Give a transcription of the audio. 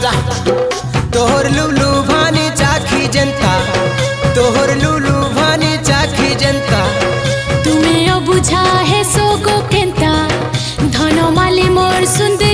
बजा तोहर लुलु भानी चाखी जनता तोहर लुलु भानी चाखी जनता तुम्हें बुझा है सोगो केंता धन माली मोर सुंदर